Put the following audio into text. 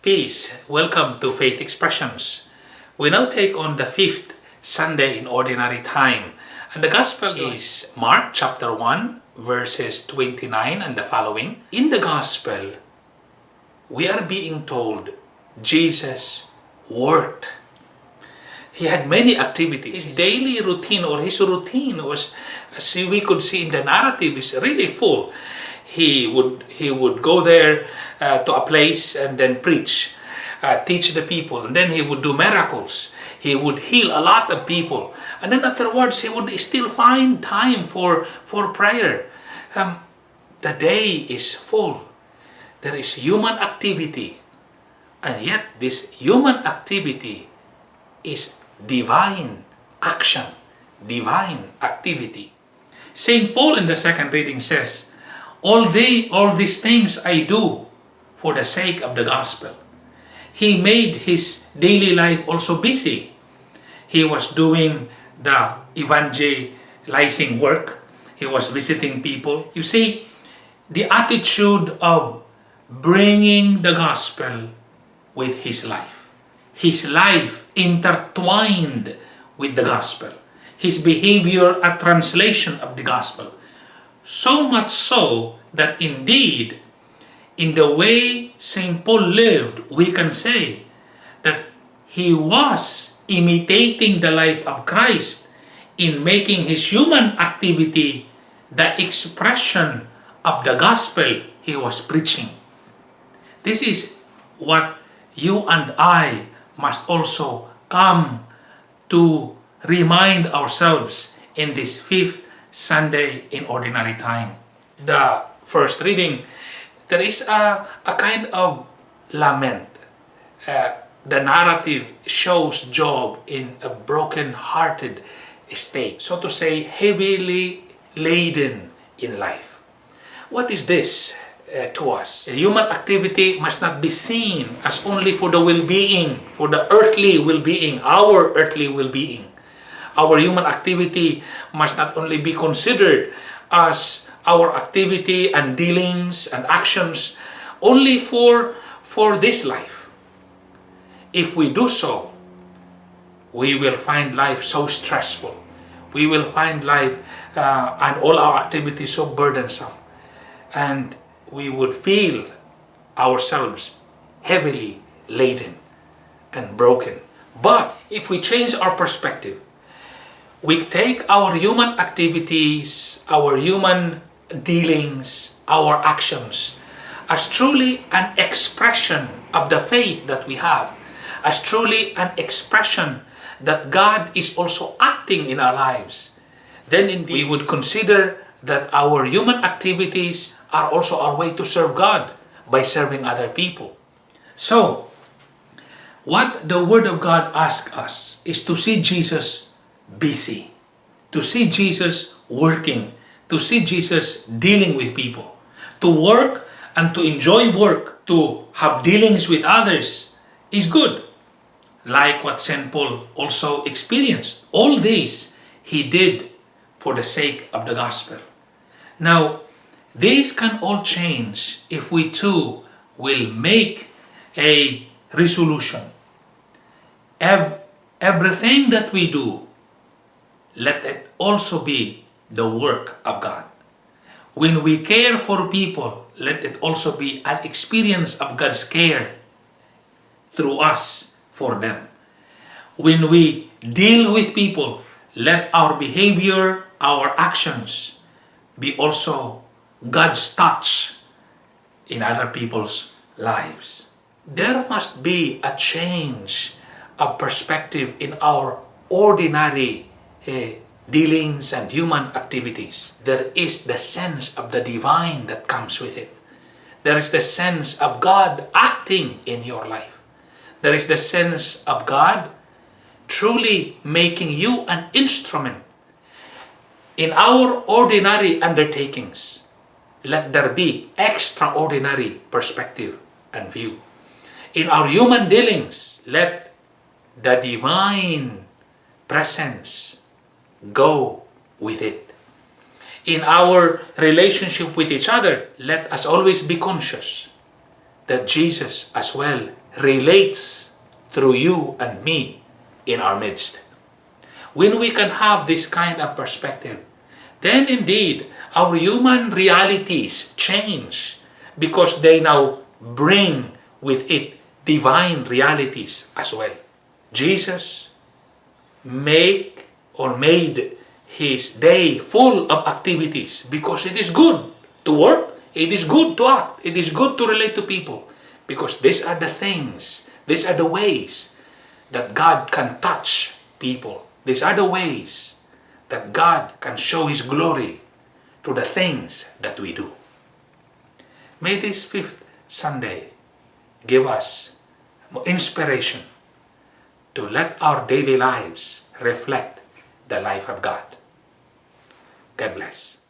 Peace. Welcome to Faith Expressions. We now take on the fifth Sunday in Ordinary Time. And the Gospel is Mark chapter 1, verses 29 and the following. In the Gospel, we are being told Jesus worked. He had many activities. His daily routine or his routine was, as we could see in the narrative, is really full. He would go there to a place and then preach, teach the people, and then he would do miracles. He would heal a lot of people, and then afterwards he would still find time for prayer. The day is full. There is human activity, and yet this human activity is divine action, divine activity. St. Paul in the second reading says, all these things I do for the sake of the gospel. He made his daily life also busy. He was doing the evangelizing work. He was visiting people. You see, the attitude of bringing the gospel with his life. His life intertwined with the gospel. His behavior a translation of the gospel. So much so that indeed, in the way St. Paul lived, we can say that he was imitating the life of Christ in making his human activity the expression of the gospel he was preaching. This is what you and I must also come to remind ourselves in this fifth Sunday in Ordinary Time. The first reading, there is a kind of lament. The narrative shows Job in a broken-hearted state, so to say, heavily laden in life. What is this to us? Human activity must not be seen as only for the well-being, for the earthly well-being, our earthly well-being. Our human activity must not only be considered as our activity and dealings and actions only for this life. If we do so, we will find life so stressful. We will find life and all our activities so burdensome. And we would feel ourselves heavily laden and broken. But if we change our perspective, we take our human activities, our human dealings, our actions as truly an expression of the faith that we have, as truly an expression that God is also acting in our lives, then indeed we would consider that our human activities are also our way to serve God by serving other people. So, what the Word of God asks us is to see Jesus busy, to see Jesus working, to see Jesus dealing with people, to work and to enjoy work, to have dealings with others is good, like what St. Paul also experienced. All this he did for the sake of the gospel. Now, these can all change if we too will make a resolution. Everything that we do, let it also be the work of God. When we care for people, let it also be an experience of God's care through us for them. When we deal with people, let our behavior, our actions be also God's touch in other people's lives. There must be a change of perspective in our ordinary dealings and human activities. There is the sense of the divine that comes with it. There is the sense of God acting in your life. There is the sense of God truly making you an instrument. In our ordinary undertakings, let there be extraordinary perspective and view. In our human dealings, let the divine presence go with it. In our relationship with each other, let us always be conscious that Jesus as well relates through you and me in our midst. When we can have this kind of perspective, then indeed our human realities change because they now bring with it divine realities as well. Jesus made his day full of activities because it is good to work, it is good to act, it is good to relate to people, because these are the things, these are the ways that God can touch people. These are the ways that God can show His glory to the things that we do. May this fifth Sunday give us inspiration to let our daily lives reflect the life of God. God bless.